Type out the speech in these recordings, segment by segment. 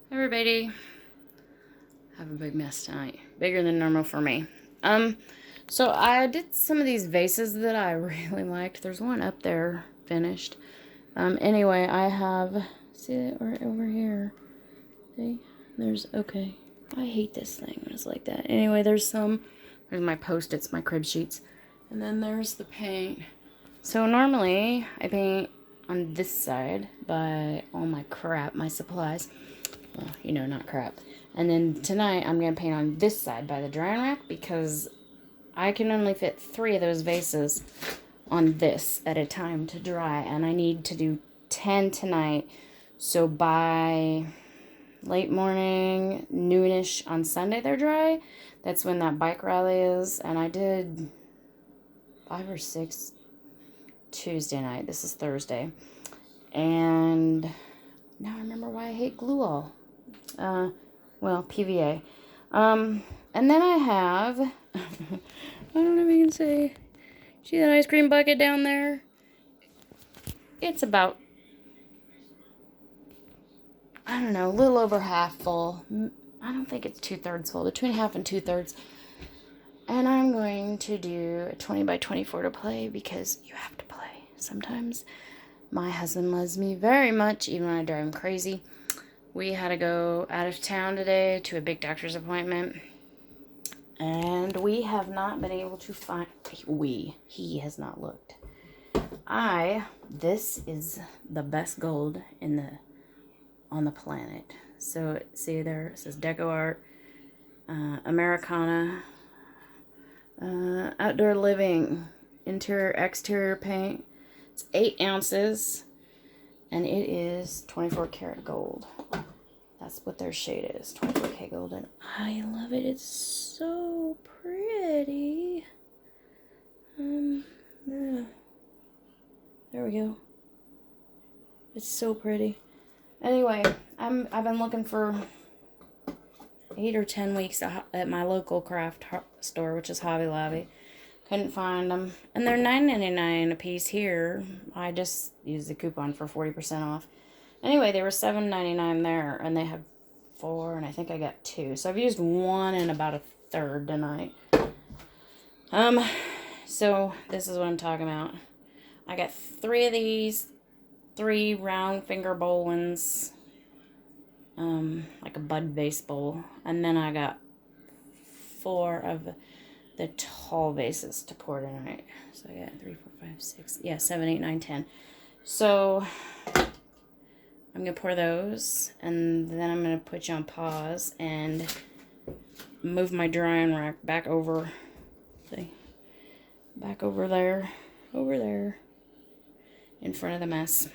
Everybody, have a big mess tonight. Bigger than normal for me. So I did some of these vases that I really liked. There's one up there finished. Anyway, I have, see it right over here. See? Okay. I hate this thing when it's like that. Anyway, there's my Post-its, my crib sheets. And then there's the paint. So normally I paint on this side by all my crap, my supplies. Well, not crap. And then tonight I'm going to paint on this side by the drying rack because I can only fit 3 of those vases on this at a time to dry. And I need to do 10 tonight. So by late morning, noonish on Sunday they're dry. That's when that bike rally is. And I did 5 or 6 Tuesday night. This is Thursday. And now I remember why I hate glue all. PVA. And then I have, I don't know if you can see that ice cream bucket down there? It's about, I don't know, a little over half full. I don't think it's 2/3 full, between half and 2/3. And I'm going to do a 20 by 24 to play because you have to play sometimes. My husband loves me very much, even when I drive him crazy. We had to go out of town today to a big doctor's appointment. And we have not been able to find... He has not looked. This is the best gold on the planet. So, see there, it says Deco Art, Americana, Outdoor Living, Interior, Exterior Paint. It's 8 ounces. And it is 24 karat gold. That's what their shade is, 24K gold, and I love it. It's so pretty. Yeah. There we go. It's so pretty. Anyway, I've been looking for 8 or 10 weeks at my local craft store, which is Hobby Lobby. Couldn't find them, and they're $9.99 a piece here. I just used the coupon for 40% off. Anyway, they were $7.99 there, and they had 4, and I think I got 2. So I've used 1 and about a third tonight. So this is what I'm talking about. I got 3 of these, 3 round finger bowl ones, like a bud vase bowl, and then I got 4 of the tall vases to pour tonight. So I got 3, 4, 5, 6, 7, 8, 9, 10. So I'm going to pour those, and then I'm going to put you on pause and move my drying rack back over, back over there, in front of the mess.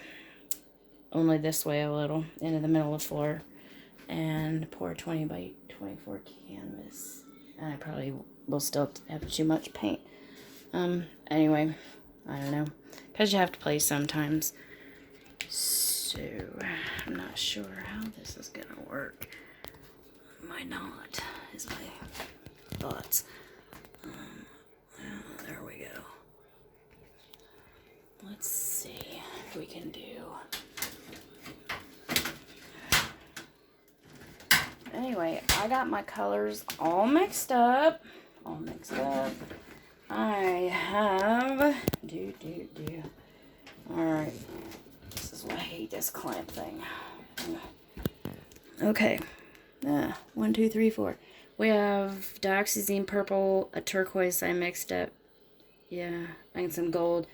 Only this way a little, into the middle of the floor, and pour 20 by 24 canvas. And I probably will still have too much paint. Anyway, I don't know, because you have to play sometimes. So, I'm not sure how this is going to work. Might not, is my thoughts. There we go. Let's see if we can do. Anyway, I got my colors all mixed up. I have... Alright. This is why I hate this clamp thing. Okay. 1, 2, 3, 4. We have dioxazine purple, a turquoise I mixed up. Yeah, and some gold.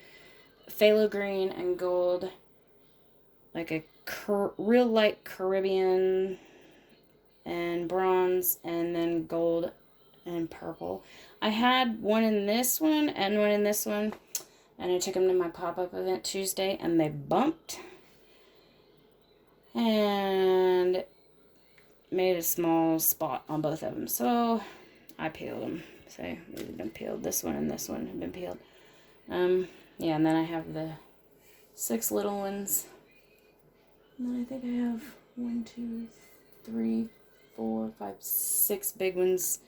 Phthalo green and gold. Like a real light Caribbean and bronze, and then gold and purple. I had one in this one and one in this one, and I took them to my pop-up event Tuesday, and they bumped and made a small spot on both of them. So I peeled them. So they've been peeled. This one and this one have been peeled. Yeah, and then I have the 6 little ones. And then I think I have 1, 2, 3, 4, 5, 6 big ones.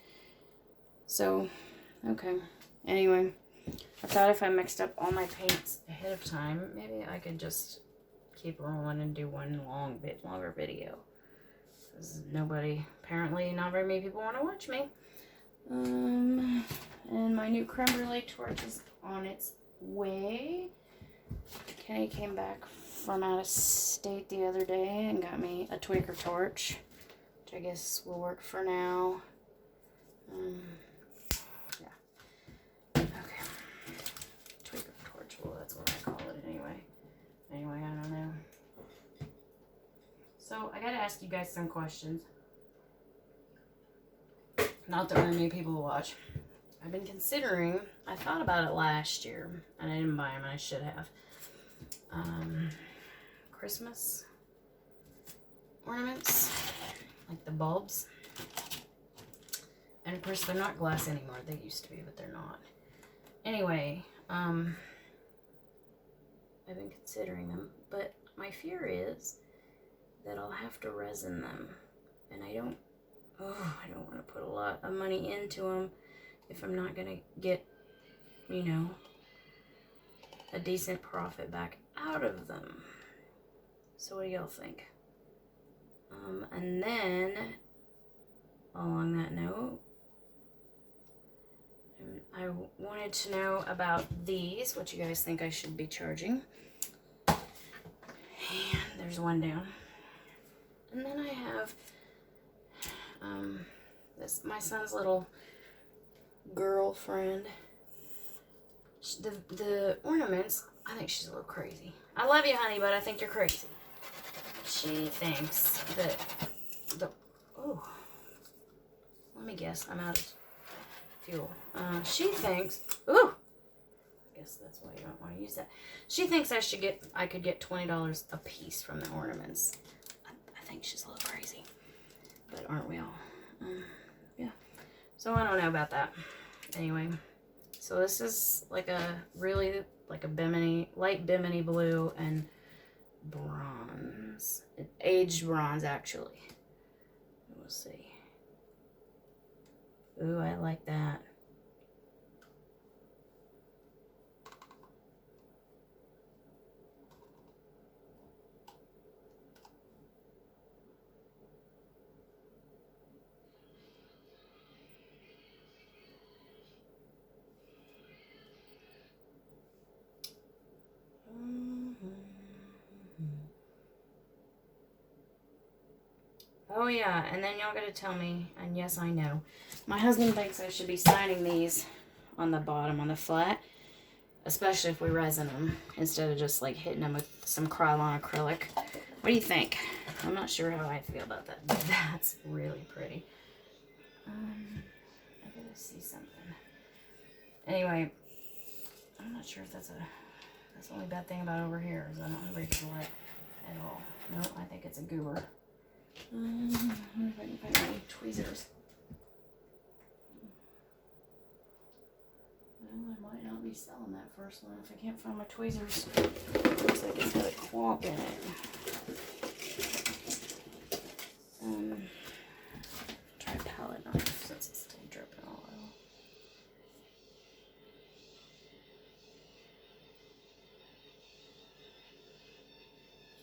So, okay. Anyway, I thought if I mixed up all my paints ahead of time, maybe I could just keep rolling and do one longer video. Because nobody, apparently not very many people want to watch me. And my new creme brulee torch is on its way. Kenny came back from out of state the other day and got me a tweaker torch, which I guess will work for now. Yeah. Okay. Tweaker torch. Well, that's what I call it anyway. Anyway, I don't know. So I gotta ask you guys some questions. Not that very many people watch. I've been considering, I thought about it last year, and I didn't buy them, and I should have. Christmas ornaments, like the bulbs. And of course, they're not glass anymore. They used to be, but they're not. Anyway, I've been considering them, but my fear is that I'll have to resin them, and I don't want to put a lot of money into them if I'm not gonna get, you know, a decent profit back out of them. So what do y'all think? And then along that note, I wanted to know about these, what you guys think I should be charging. And there's one down. And then I have this, my son's little girlfriend. The ornaments, I think she's a little crazy. I love you, honey, but I think you're crazy. She thinks that let me guess, I'm out of fuel. She thinks, I guess that's why you don't want to use that. She thinks I could get $20 a piece from the ornaments. I think she's a little crazy, but aren't we all? Yeah. So I don't know about that. Anyway, so this is like a bimini, light bimini blue and bronze, aged bronze actually. We'll see. Ooh, I like that. Oh yeah, and then y'all gotta tell me, and yes I know, my husband thinks I should be signing these on the bottom, on the flat, especially if we resin them, instead of just like hitting them with some Krylon acrylic. What do you think? I'm not sure how I feel about that, but that's really pretty. I gotta see something. Anyway, I'm not sure if that's the only bad thing about over here, is I don't have regular light at all. No, I think it's a goober. I wonder if I can find any tweezers. Well, I might not be selling that first one if I can't find my tweezers. Looks like it's got a clomp in it. Try a palette knife since it's still dripping all out.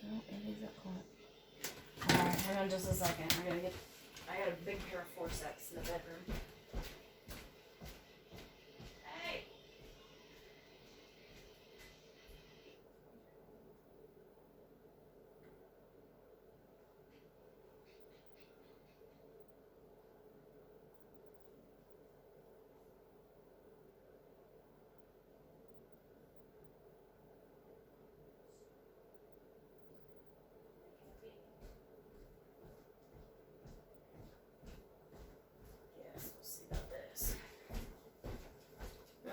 No, it is a clomp. Alright, hang on just a second. I got a big pair of forceps in the bedroom. Hey!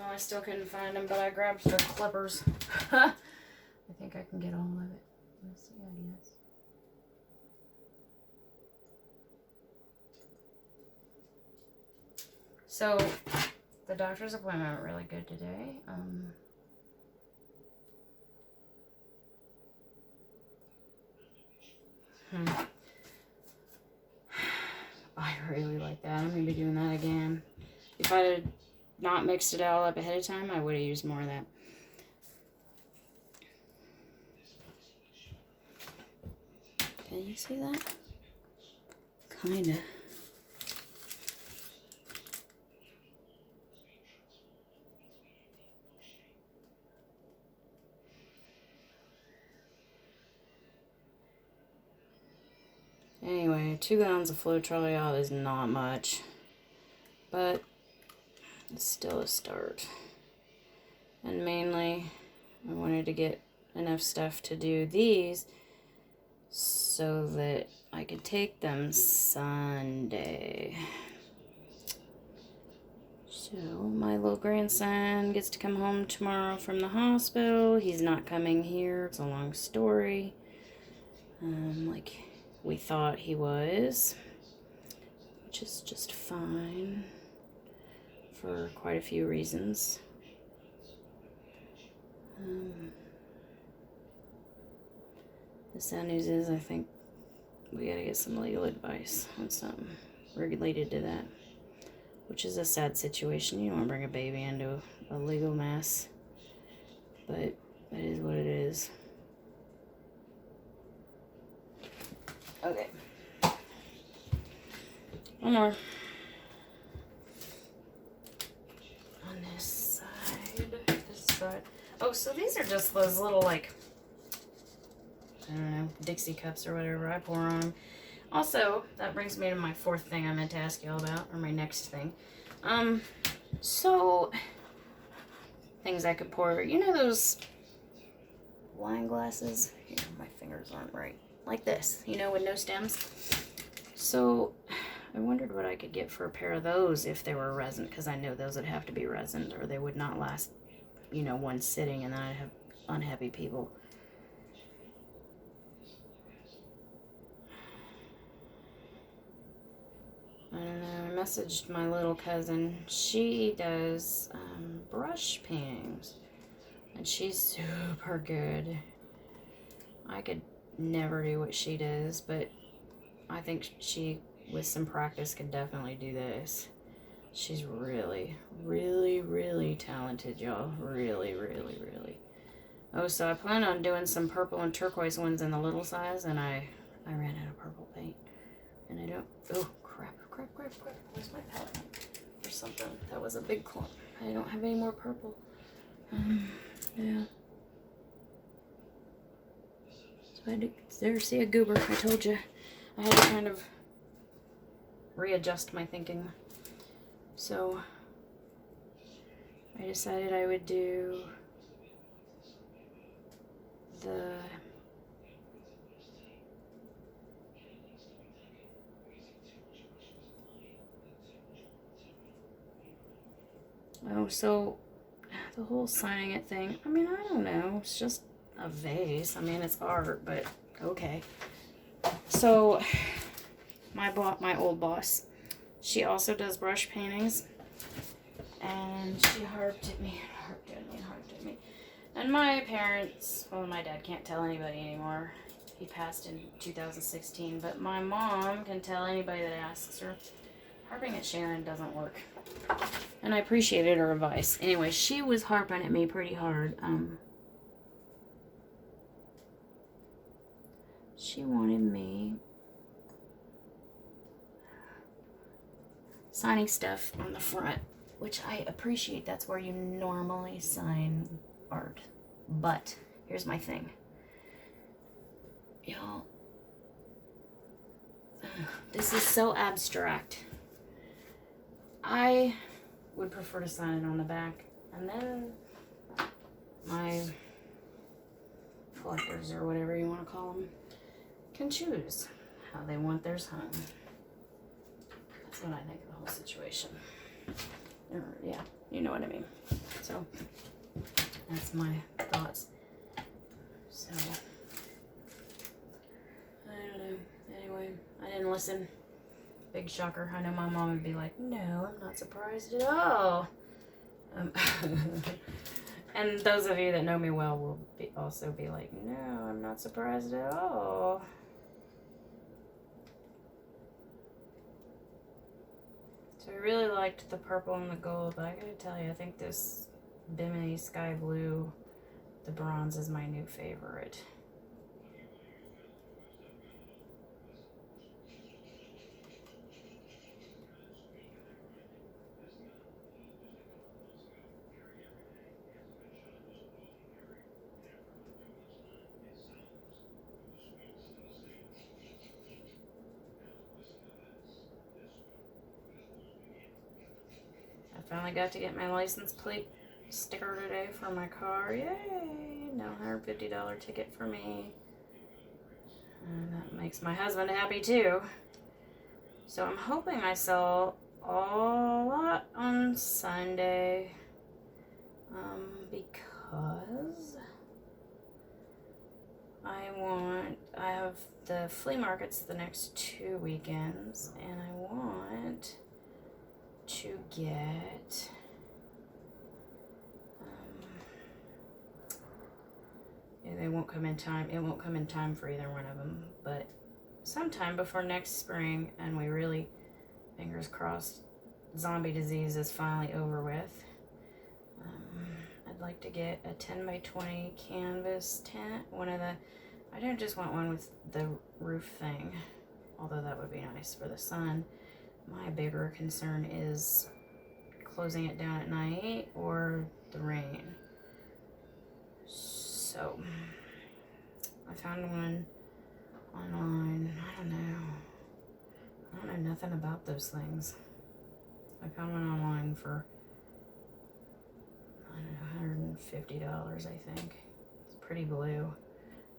I still couldn't find them, but I grabbed the clippers. I think I can get all of it. Let's see, I guess. So, the doctor's appointment went really good today. I really like that. I'm going to be doing that again. If I had not mixed it all up ahead of time, I would have used more of that. Can you see that? Kinda. Anyway, 2 gallons of Floetrol is not much, but it's still a start. And mainly, I wanted to get enough stuff to do these so that I could take them Sunday. So, my little grandson gets to come home tomorrow from the hospital. He's not coming here. It's a long story. Like we thought he was, which is just fine for quite a few reasons. The sad news is I think we gotta get some legal advice on something related to that, which is a sad situation. You don't want to bring a baby into a legal mess, but it is what it is. Okay. One more. On this side. Oh, so these are just those little, like, I don't know, Dixie cups or whatever I pour on them. Also, that brings me to my 4th thing I meant to ask y'all about, or my next thing. So, things I could pour. You know those wine glasses? Here, my fingers aren't right. Like this, you know, with no stems. So, I wondered what I could get for a pair of those if they were resin, because I know those would have to be resined, or they would not last, you know, one sitting, and then I'd have unhappy people. I don't know, I messaged my little cousin. She does brush paintings, and she's super good. I could never do what she does, but I think she, with some practice, could definitely do this. She's really, really, really talented, y'all. Really, really, really. Oh, so I plan on doing some purple and turquoise ones in the little size, and I ran out of purple paint. And I don't... Oh, crap. Where's my palette? Or something. That was a big clump. I don't have any more purple. Yeah. So I had to see a goober. I told you. I had to kind of readjust my thinking. So I decided I would do the so the whole signing it thing, I mean, I don't know, it's just a vase. I mean, it's art, but okay. So my old boss, she also does brush paintings, and she harped at me. And my parents, well, my dad can't tell anybody anymore. He passed in 2016, but my mom can tell anybody that asks her. Harping at Sharon doesn't work. And I appreciated her advice. Anyway, she was harping at me pretty hard. She wanted me signing stuff on the front, which I appreciate. That's where you normally sign art. But here's my thing. Y'all, this is so abstract. I would prefer to sign it on the back, and then my collectors, or whatever you want to call them, can choose how they want theirs hung. That's what I think of the whole situation. Or, yeah, you know what I mean. So that's my thoughts. So I don't know. Anyway, I didn't listen. Big shocker. I know my mom would be like, no, I'm not surprised at all. And those of you that know me well will also be like, no, I'm not surprised at all. So I really liked the purple and the gold, but I gotta tell you, I think this Bimini Sky Blue, the bronze, is my new favorite. finally got to get my license plate sticker today for my car. Yay! Now $150 ticket for me. And that makes my husband happy too. So I'm hoping I sell a lot on Sunday. Because I have the flea markets the next 2 weekends, and I want to get they won't come in time. It won't come in time for either one of them, but sometime before next spring, and we really, fingers crossed, zombie disease is finally over with. I'd like to get a 10 by 20 canvas tent. I don't just want one with the roof thing, although that would be nice for the sun. My bigger concern is closing it down at night or the rain. So, I found one online. I don't know nothing about those things. I found one online for $150, I think. It's pretty blue.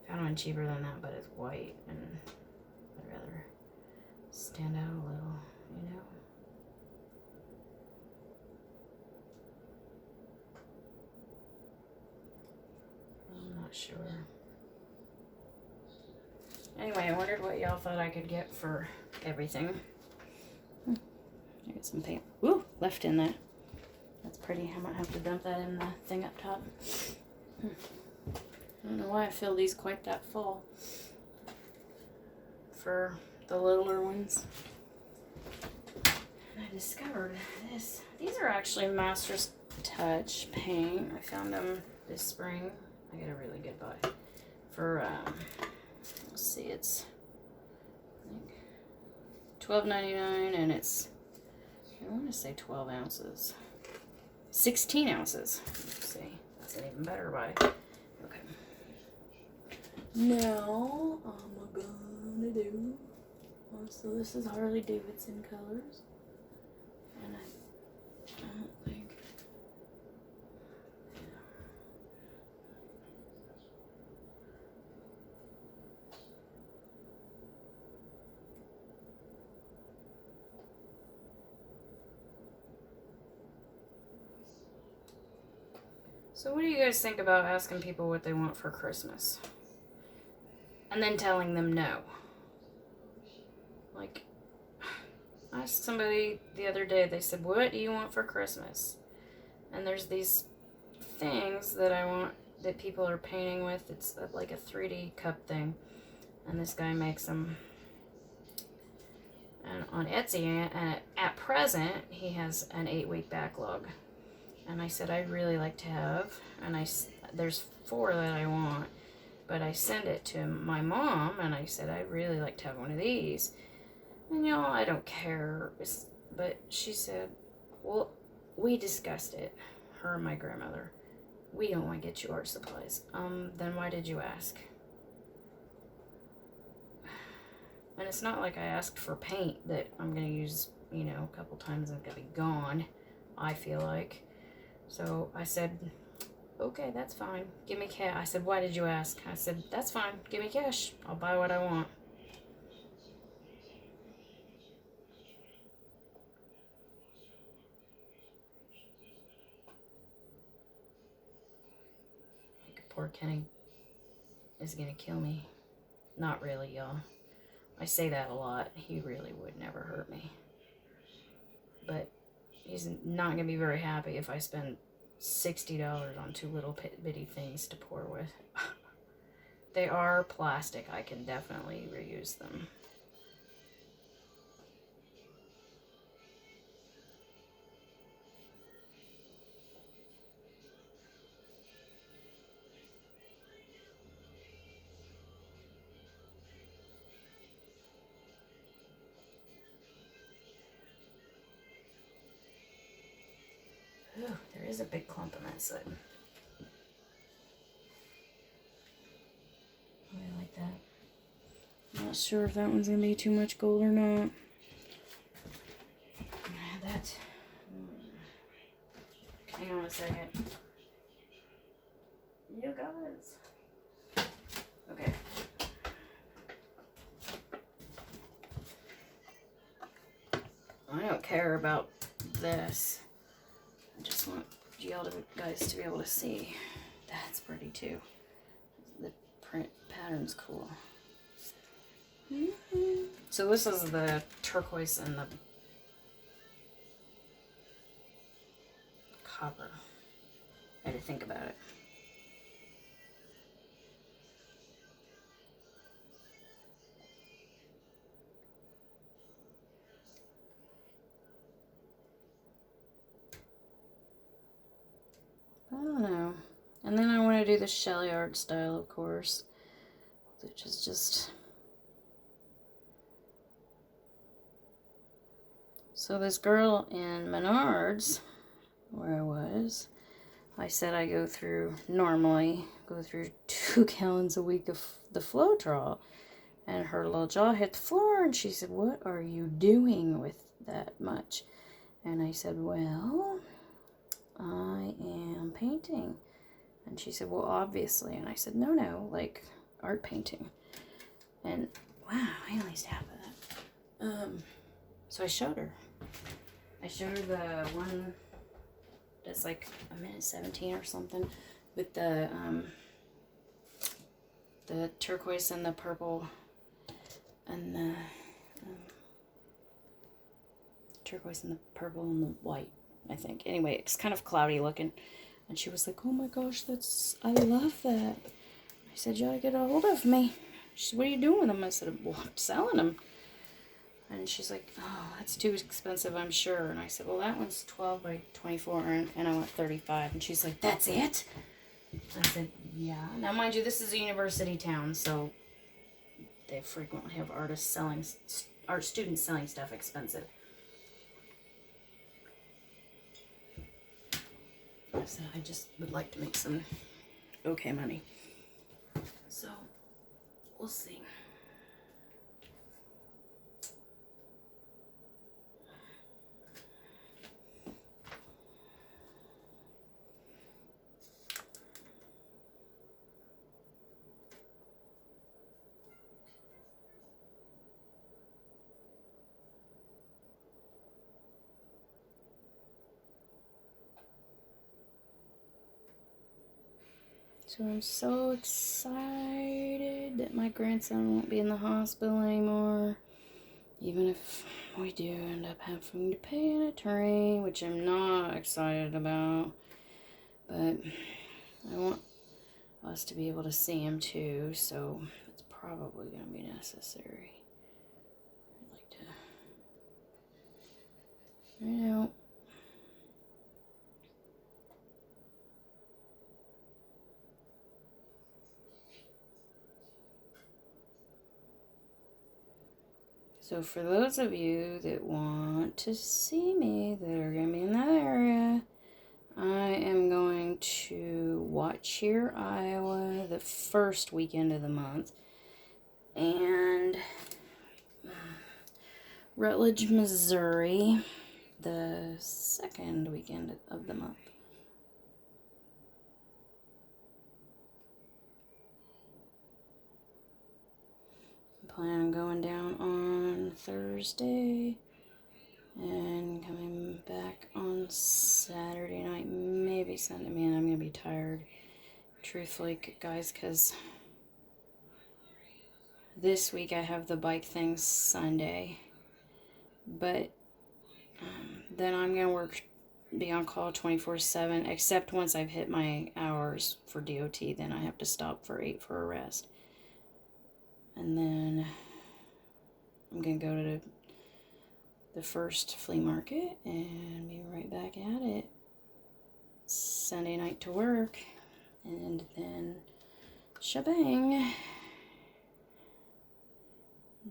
Found one cheaper than that, but it's white, and I'd rather stand out a little, you know? I'm not sure. Anyway, I wondered what y'all thought I could get for everything. I got some paint. Ooh, left in there. That's pretty. I might have to dump that in the thing up top. I don't know why I fill these quite that full for the littler ones. And I discovered this. These are actually Master's Touch paint. I found them this spring. I got a really good buy for let's see, it's I think $12.99, and it's, I want to say 12 ounces. 16 ounces. Let's see. That's an even better buy. Okay. Now, I'm gonna do. So this is Harley Davidson colors. And I don't think. Yeah. So what do you guys think about asking people what they want for Christmas? And then telling them no? Like, I asked somebody the other day, they said, what do you want for Christmas? And there's these things that I want, that people are painting with. It's like a 3D cup thing. And this guy makes them. And on Etsy, and at present, he has an 8-week backlog. And I said, I'd really like to have, and there's 4 that I want, but I sent it to my mom, and I said, I'd really like to have one of these. And y'all, I don't care, but she said, well, we discussed it, her and my grandmother. We don't want to get you art supplies. Then why did you ask? And it's not like I asked for paint that I'm going to use, you know, a couple times and it's going to be gone, I feel like. So I said, okay, that's fine. Give me cash. I said, why did you ask? I said, that's fine. Give me cash. I'll buy what I want. Like, poor Kenny is going to kill me. Not really, y'all. I say that a lot. He really would never hurt me. But he's not going to be very happy if I spend $60 on 2 little bitty things to pour with. They are plastic. I can definitely reuse them. Ooh, there is a big clump on that side. I like that. Not sure if that one's gonna be too much gold or not. That. Hang on a second. You guys. Okay. I don't care about this. I just want y'all guys to be able to see. That's pretty too. The print pattern's cool. So this is the turquoise and the copper. I had to think about it. I don't know. And then I want to do the Shelly art style, of course, which is just... So this girl in Menards, where I was, I said I normally go through 2 gallons a week of the Floetrol. And her little jaw hit the floor, and she said, "What are you doing with that much?" And I said, "Well, I am painting." And she said, "Well, obviously." And I said, no, like art painting. And wow, I only used half of that. So I showed her. I showed her the one that's like 1:17 or something with the turquoise and the purple and the turquoise and the purple and the white, I think. Anyway, it's kind of cloudy looking. And she was like, "Oh my gosh, I love that." I said, "You gotta get a hold of me." She said, "What are you doing with them?" I said, "Well, I'm selling them." And she's like, "Oh, that's too expensive, I'm sure." And I said, "Well, that one's 12 by 24, and I want 35. And she's like, "That's it?" I said, "Yeah." Now, mind you, this is a university town, so they frequently have art students selling stuff expensive. I said, "I just would like to make some okay money." So, we'll see. So I'm so excited that my grandson won't be in the hospital anymore. Even if we do end up having to pay an attorney, which I'm not excited about. But I want us to be able to see him too, so it's probably going to be necessary. I'd like to, So for those of you that want to see me, that are going to be in that area, I am going to Watch Here, Iowa, the first weekend of the month, and Rutledge, Missouri, the second weekend of the month. I plan on going down on Thursday and coming back on Saturday night, maybe Sunday. Man, I'm gonna be tired, truthfully, guys, because this week I have the bike thing Sunday, but then I'm gonna be on call 24/7, except once I've hit my hours for DOT, then I have to stop for 8 for a rest. And then I'm gonna go to the first flea market and be right back at it Sunday night to work, and then shebang,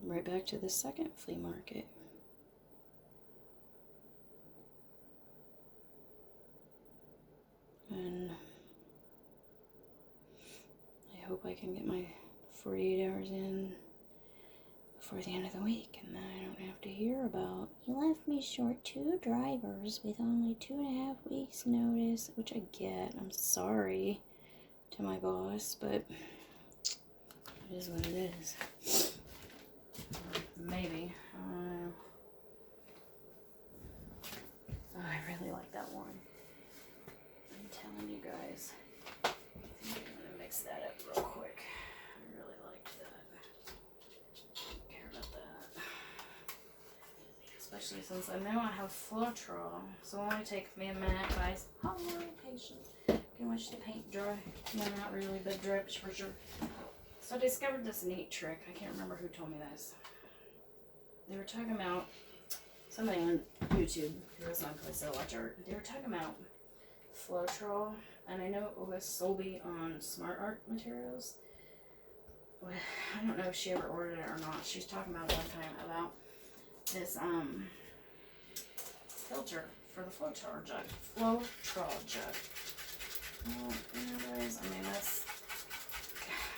right back to the second flea market. And I hope I can get my 48 hours in before the end of the week, and then I don't have to hear about, you left me short 2 drivers with only 2.5 weeks notice, which I get. I'm sorry to my boss, but it is what it is. Or maybe. I don't know. Oh, I really like that one. I'm telling you guys. I'm gonna mix that up real quick. I really liked that. Don't care about that. Especially since I know I have Floetrol. So it'll only take me a minute, guys. How long patience? Can watch the paint dry. No, not really, but drips for sure. So I discovered this neat trick. I can't remember who told me this. They were talking about somebody on YouTube, who was not place I watch art. They were talking about Floetrol, and I know it was Solby on Smart Art Materials. I don't know if she ever ordered it or not. She was talking about it one time about this filter for the Floetrol jug. Anyways, I mean that's,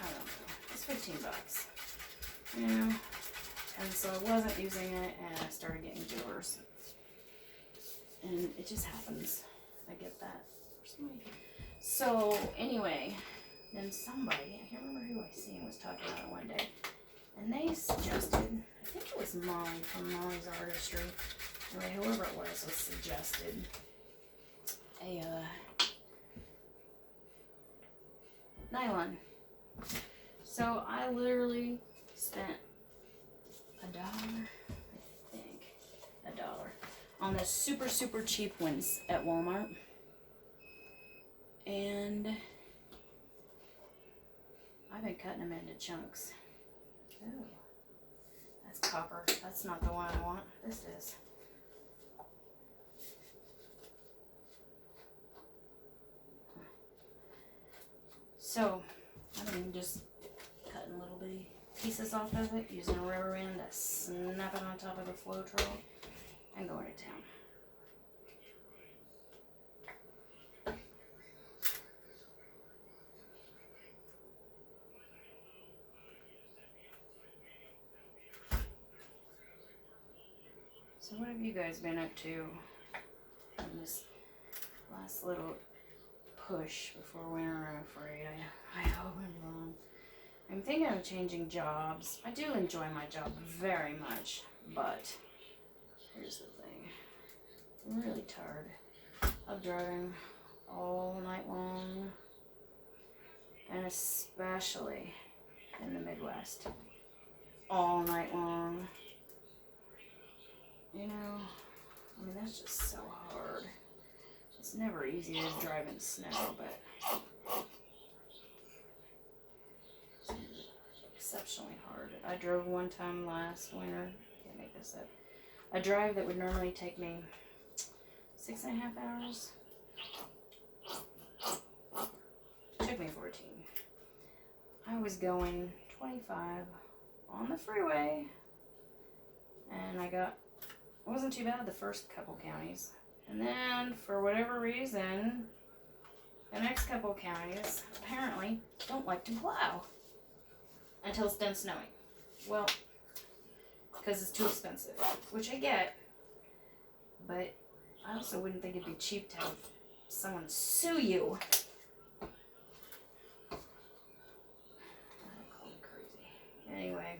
I don't know. It's $15, you know. And so I wasn't using it, and I started getting doers. And it just happens. I get that. So, anyway, then somebody, I can't remember who I seen, was talking about it one day. And they suggested, I think it was Molly from Molly's Artistry, or whoever it was suggested a nylon. So, I literally spent $1, I think, $1 on the super, super cheap ones at Walmart. And I've been cutting them into chunks. Oh, that's copper. That's not the one I want. This is. So, I've been just cutting little bitty pieces off of it, using a rubber band to snap it on top of the Floetrol, and going to town. So what have you guys been up to in this last little push before winter? I'm afraid. I hope I'm wrong. I'm thinking of changing jobs. I do enjoy my job very much, but here's the thing. I'm really tired of driving all night long, and especially in the Midwest, all night long. You know, I mean, that's just so hard. It's never easy to drive in snow, but exceptionally hard. I drove one time last winter. Can't make this up. A drive that would normally take me 6.5 hours took me 14. I was going 25 on the freeway, and it wasn't too bad the first couple counties. And then, for whatever reason, the next couple counties apparently don't like to plow until it's done snowing. Well, because it's too expensive, which I get, but I also wouldn't think it'd be cheap to have someone sue you. That'd call me crazy. Anyway,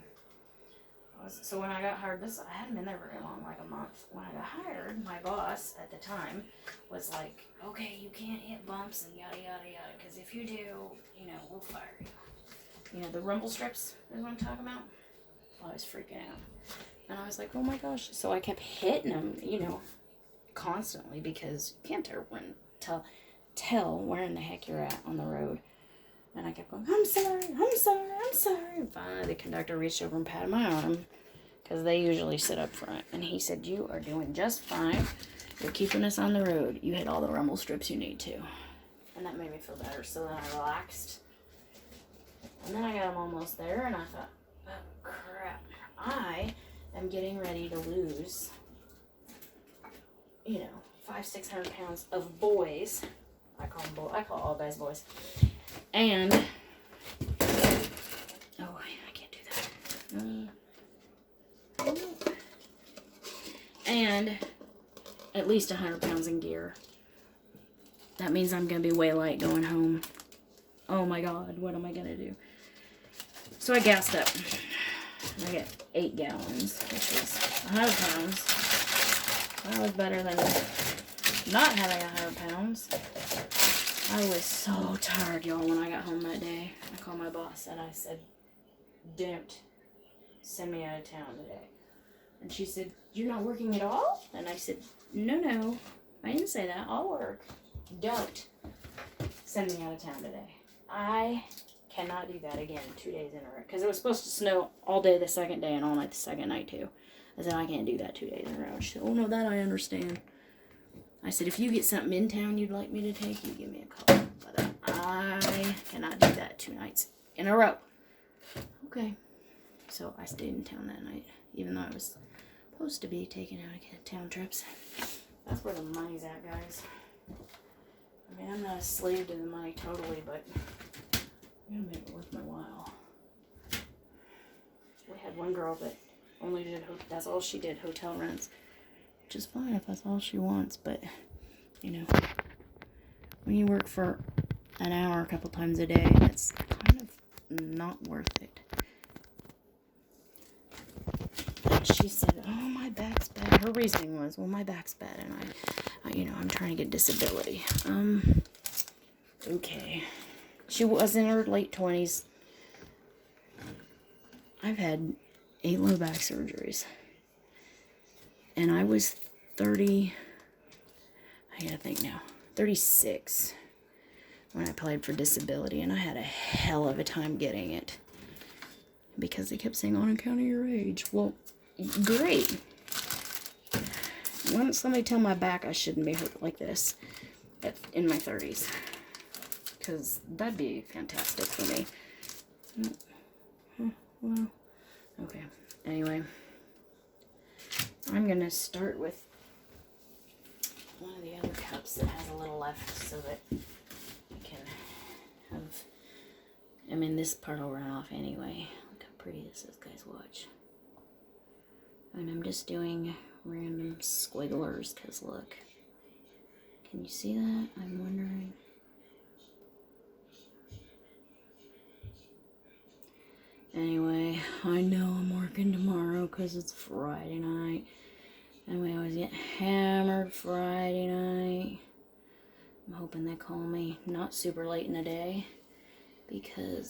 so when I got hired, I hadn't been there very long, like a month. When I got hired, my boss at the time was like, okay, you can't hit bumps and yada, yada, yada, because if you do, we'll fire you. You know, the rumble strips is what I'm talking about? I was freaking out. And I was like, oh my gosh. So I kept hitting them, constantly, because you can't tell where in the heck you're at on the road. And I kept going, I'm sorry. And finally the conductor reached over and patted my arm, because they usually sit up front. And he said, you are doing just fine. You're keeping us on the road. You hit all the rumble strips you need to. And that made me feel better. So then I relaxed. And then I got them almost there, and I thought, oh crap. I am getting ready to lose, 500-600 pounds of boys. I call all guys boys. And, I can't do that. and at least 100 pounds in gear. That means I'm going to be way light going home. Oh my God, what am I going to do? So I gassed up. I got 8 gallons, which is 100 pounds. That was better than not having 100 pounds. I was so tired, y'all, when I got home that day. I called my boss and I said, don't send me out of town today. And she said, you're not working at all? And I said, no, I didn't say that. I'll work. Don't send me out of town today. I cannot do that again 2 days in a row. Because it was supposed to snow all day the second day and all night the second night too. I said, I can't do that 2 days in a row. She said, oh no, that I understand. I said, if you get something in town you'd like me to take, you give me a call. But I cannot do that 2 nights in a row. Okay. So I stayed in town that night, even though I was supposed to be taking out town trips. That's where the money's at, guys. I mean, I'm not a slave to the money totally, but I'm gonna make it worth my while. We had one girl that only did, that's all she did, hotel rents. Which is fine if that's all she wants, but, you know, when you work for an hour a couple times a day, it's kind of not worth it. And she said, oh, my back's bad. Her reasoning was, well, my back's bad, and I I'm trying to get disability. Okay. She was in her late 20s. I've had 8 low back surgeries. And I was 30, I gotta think now, 36 when I applied for disability, and I had a hell of a time getting it because they kept saying, on account of your age. Well, great. Why don't somebody tell my back I shouldn't be hurt like this in my 30s? Because that'd be fantastic for me. Well, okay. Anyway. I'm going to start with one of the other cups that has a little left so that I can have, I mean, this part will run off anyway. Look how pretty this is, guys, watch. And I'm just doing random squigglers because look, can you see that? I'm wondering. Anyway, I know I'm working tomorrow because it's Friday night. And we always get hammered Friday night. I'm hoping they call me not super late in the day because